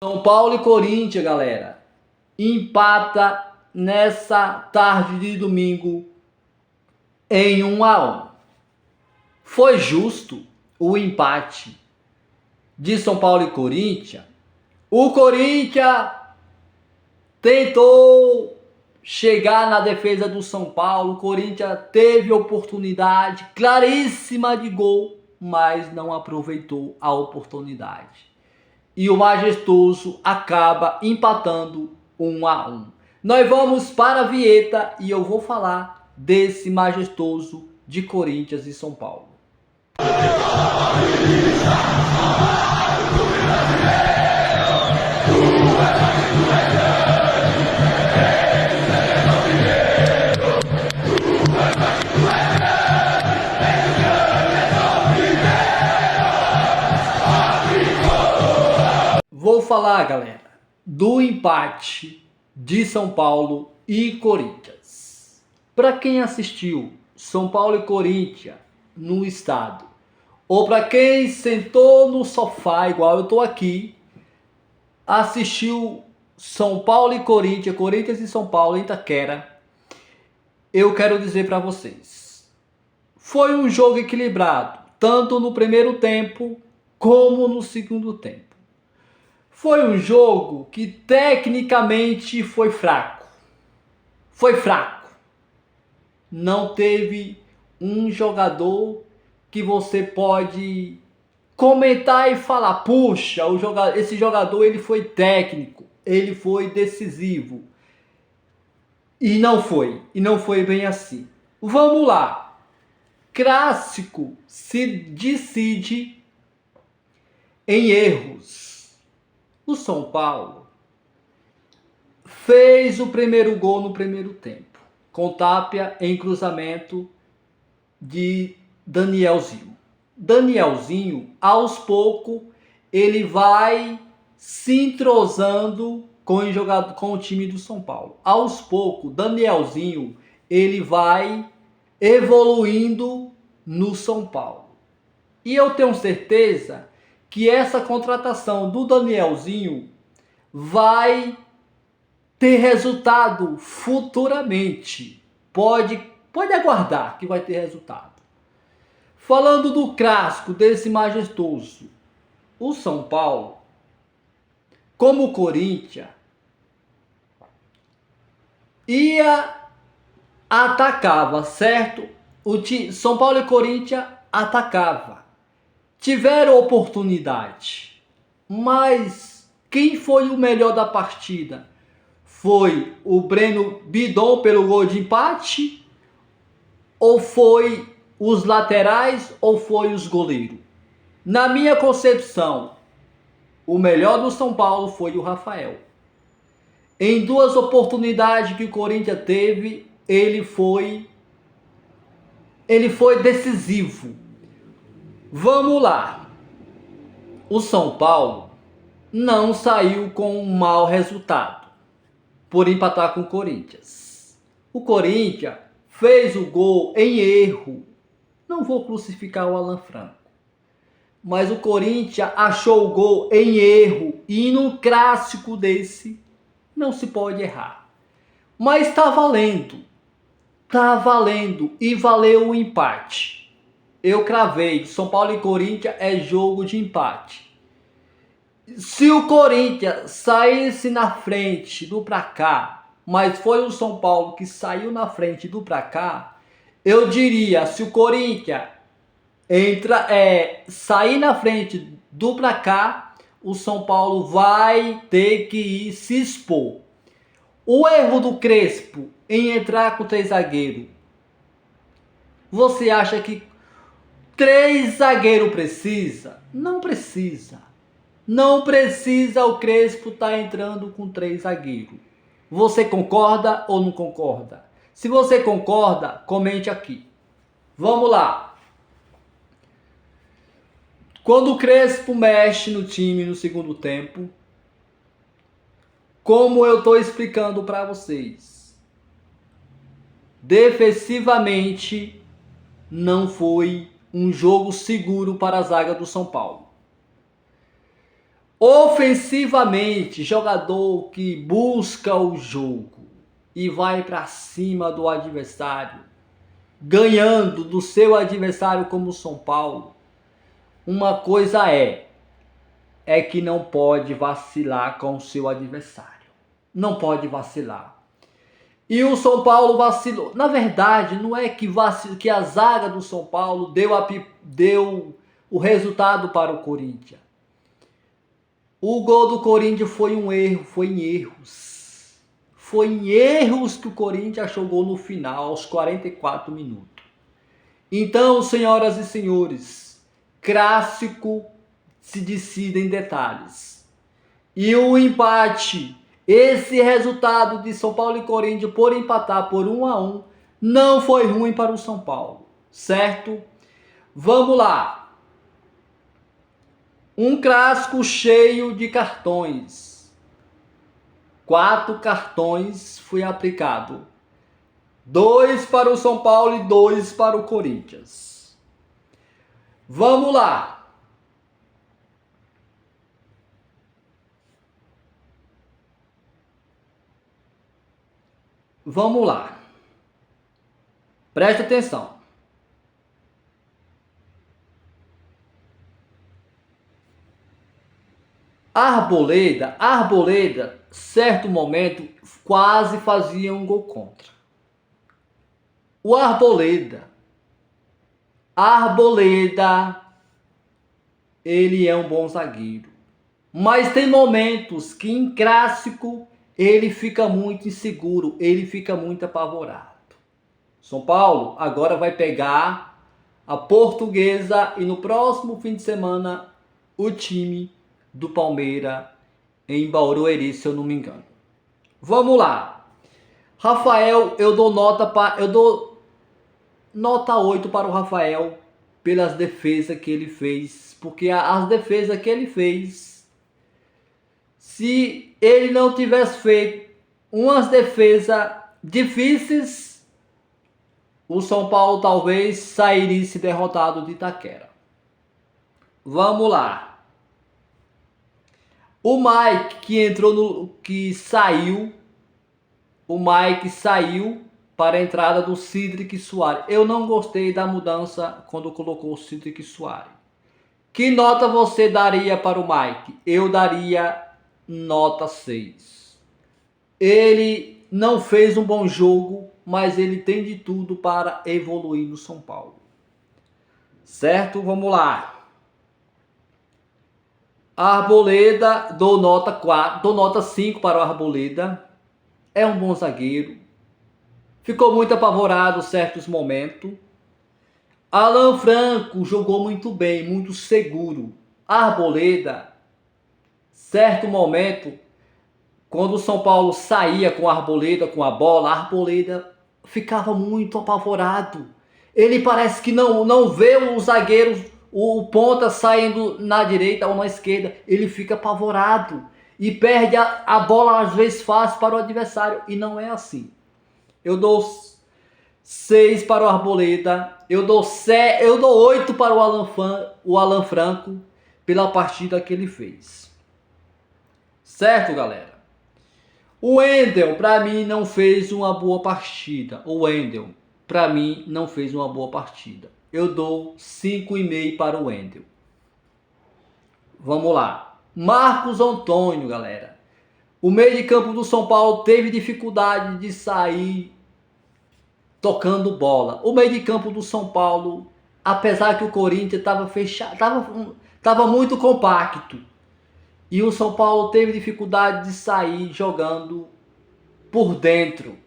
São Paulo e Corinthians, galera, empata nessa tarde de domingo em 1-1. Foi justo o empate de São Paulo e Corinthians? O Corinthians tentou chegar na defesa do São Paulo. O Corinthians teve oportunidade claríssima de gol, mas não aproveitou a oportunidade. E o Majestoso acaba empatando 1-1. Nós vamos para a vinheta e eu vou falar desse Majestoso de Corinthians e São Paulo. Vou falar, galera, do empate de São Paulo e Corinthians. Para quem assistiu São Paulo e Corinthians no estado, ou para quem sentou no sofá, igual eu tô aqui, assistiu São Paulo e Corinthians, Corinthians e São Paulo em Itaquera, eu quero dizer para vocês, foi um jogo equilibrado, tanto no primeiro tempo como no segundo tempo. Foi um jogo que tecnicamente foi fraco. Foi fraco. Não teve um jogador que você pode comentar e falar, puxa, esse jogador ele foi técnico, ele foi decisivo. E não foi bem assim. Vamos lá. Clássico se decide em erros. O São Paulo fez o primeiro gol no primeiro tempo, com Tapia em cruzamento de Danielzinho. Danielzinho, aos poucos, ele vai se entrosando com o time do São Paulo. Aos poucos, Danielzinho, ele vai evoluindo no São Paulo. E eu tenho certeza que essa contratação do Danielzinho vai ter resultado futuramente. Pode aguardar que vai ter resultado. Falando do clássico desse Majestoso, o São Paulo, como o Corinthians, atacava, certo? São Paulo e Corinthians atacava. Tiveram oportunidade, mas quem foi o melhor da partida? Foi o Breno Bidon pelo gol de empate? Ou foi os laterais? Ou foi os goleiros? Na minha concepção, o melhor do São Paulo foi o Rafael. Em duas oportunidades que o Corinthians teve, ele foi decisivo. Vamos lá. O São Paulo não saiu com um mau resultado por empatar com o Corinthians. O Corinthians fez o gol em erro. Não vou crucificar o Alan Franco. Mas o Corinthians achou o gol em erro. E num clássico desse, não se pode errar. Mas está valendo. Está valendo. E valeu o empate. Eu cravei, São Paulo e Corinthians é jogo de empate. Se o Corinthians saísse na frente do placar, mas foi o São Paulo que saiu na frente do placar, eu diria, se o Corinthians sair na frente do placar, o São Paulo vai ter que ir se expor. O erro do Crespo em entrar com 3 zagueiros, você acha que 3 zagueiros precisa? Não precisa. Não precisa o Crespo estar entrando com 3 zagueiros. Você concorda ou não concorda? Se você concorda, comente aqui. Vamos lá. Quando o Crespo mexe no time no segundo tempo, como eu estou explicando para vocês, defensivamente não foi um jogo seguro para a zaga do São Paulo. Ofensivamente, jogador que busca o jogo e vai para cima do adversário, ganhando do seu adversário como o São Paulo. Uma coisa é que não pode vacilar com o seu adversário. Não pode vacilar. E o São Paulo vacilou. Na verdade, não é que a zaga do São Paulo deu o resultado para o Corinthians. O gol do Corinthians foi um erro, foi em erros. Foi em erros que o Corinthians achou gol no final, aos 44 minutos. Então, senhoras e senhores, clássico se decide em detalhes. E o empate, esse resultado de São Paulo e Corinthians por empatar por 1-1, não foi ruim para o São Paulo, certo? Vamos lá. Um clássico cheio de cartões. 4 cartões foi aplicado. 2 para o São Paulo e 2 para o Corinthians. Vamos lá. Vamos lá. Preste atenção. Arboleda, certo momento, quase fazia um gol contra. O Arboleda, ele é um bom zagueiro. Mas tem momentos que em clássico ele fica muito inseguro, ele fica muito apavorado. São Paulo agora vai pegar a Portuguesa e no próximo fim de semana o time do Palmeiras em Barueri, se eu não me engano. Vamos lá. Rafael, eu dou nota 8 para o Rafael pelas defesas que ele fez, porque as defesas que ele fez, se ele não tivesse feito umas defesas difíceis, o São Paulo talvez sairia derrotado de Itaquera. Vamos lá. O Mike o Mike saiu para a entrada do Cedric Soares. Eu não gostei da mudança quando colocou o Cedric Soares. Que nota você daria para o Mike? Eu daria nota 6. Ele não fez um bom jogo, mas ele tem de tudo para evoluir no São Paulo. Certo? Vamos lá. Arboleda, dou nota 4, dou nota 5 para o Arboleda. É um bom zagueiro. Ficou muito apavorado em certos momentos. Alan Franco jogou muito bem, muito seguro. Arboleda, certo momento, quando o São Paulo saía com a Arboleda, com a bola, a Arboleda ficava muito apavorado. Ele parece que não vê os zagueiros, o ponta saindo na direita ou na esquerda. Ele fica apavorado e perde a bola às vezes fácil para o adversário. E não é assim. Eu dou 6 para o Arboleda. Eu dou 8 para o Alan Franco pela partida que ele fez. Certo, galera? O Wendel, para mim, não fez uma boa partida. Eu dou 5,5 para o Wendel. Vamos lá. Marcos Antônio, galera. O meio de campo do São Paulo teve dificuldade de sair tocando bola. O meio de campo do São Paulo, apesar que o Corinthians estava fechado, estava muito compacto. E o São Paulo teve dificuldade de sair jogando por dentro.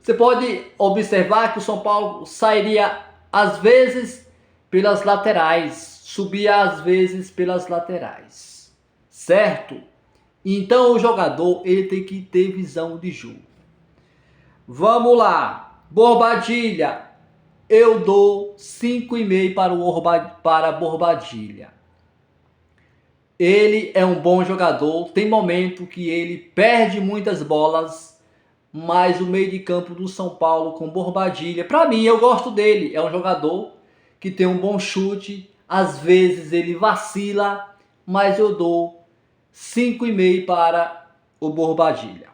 Você pode observar que o São Paulo sairia às vezes pelas laterais, subia às vezes pelas laterais, certo? Então o jogador ele tem que ter visão de jogo. Vamos lá. Borbadilha, eu dou 5,5 para Borbadilha. Ele é um bom jogador, tem momento que ele perde muitas bolas, mas o meio de campo do São Paulo com Borbadilha, para mim, eu gosto dele. É um jogador que tem um bom chute, às vezes ele vacila, mas eu dou 5,5 para o Bobadilha.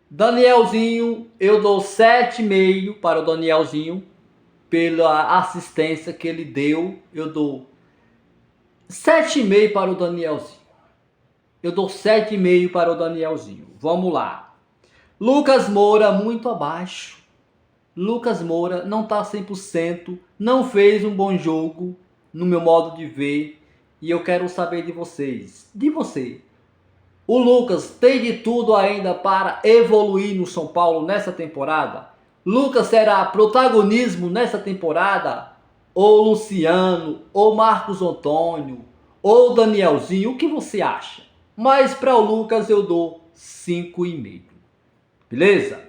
Danielzinho, eu dou 7,5 para o Danielzinho, pela assistência que ele deu. Eu dou 7,5 para o Danielzinho. Eu dou 7,5 para o Danielzinho. Vamos lá. Lucas Moura, muito abaixo. Lucas Moura não está 100%, não fez um bom jogo, no meu modo de ver. E eu quero saber de vocês, de você. O Lucas tem de tudo ainda para evoluir no São Paulo nessa temporada? Lucas será protagonismo nessa temporada? Ou Luciano, ou Marcos Antônio, ou Danielzinho? O que você acha? Mas para o Lucas eu dou 5,5. Beleza?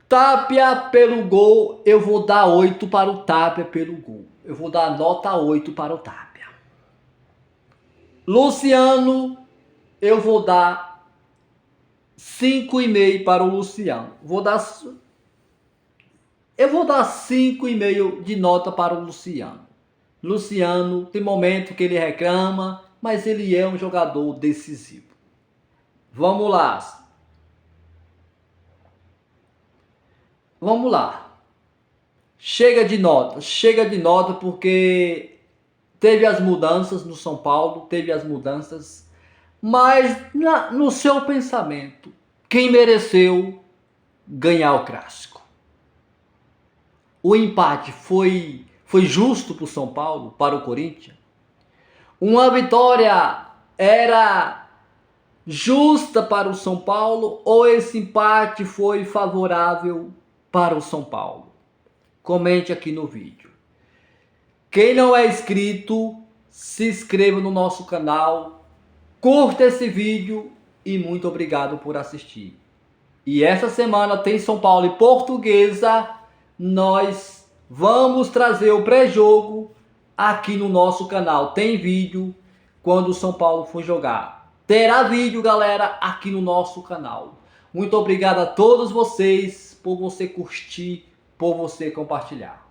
Tapia pelo gol, eu vou dar 8 para o Tapia pelo gol. Eu vou dar nota 8 para o Tapia. Luciano, eu vou dar 5,5 para o Luciano. Eu vou dar 5,5 de nota para o Luciano. Luciano, tem momento que ele reclama, mas ele é um jogador decisivo. Vamos lá. Vamos lá. Chega de nota porque teve as mudanças no São Paulo, mas no seu pensamento, quem mereceu ganhar o clássico? O empate foi justo para o São Paulo, para o Corinthians? Uma vitória era justa para o São Paulo ou esse empate foi favorável para o São Paulo? Comente aqui no vídeo. Quem não é inscrito, se inscreva no nosso canal, curta esse vídeo e muito obrigado por assistir. E essa semana tem São Paulo e Portuguesa, nós vamos trazer o pré-jogo aqui no nosso canal. Tem vídeo quando o São Paulo for jogar. Terá vídeo, galera, aqui no nosso canal. Muito obrigado a todos vocês por você curtir, por você compartilhar.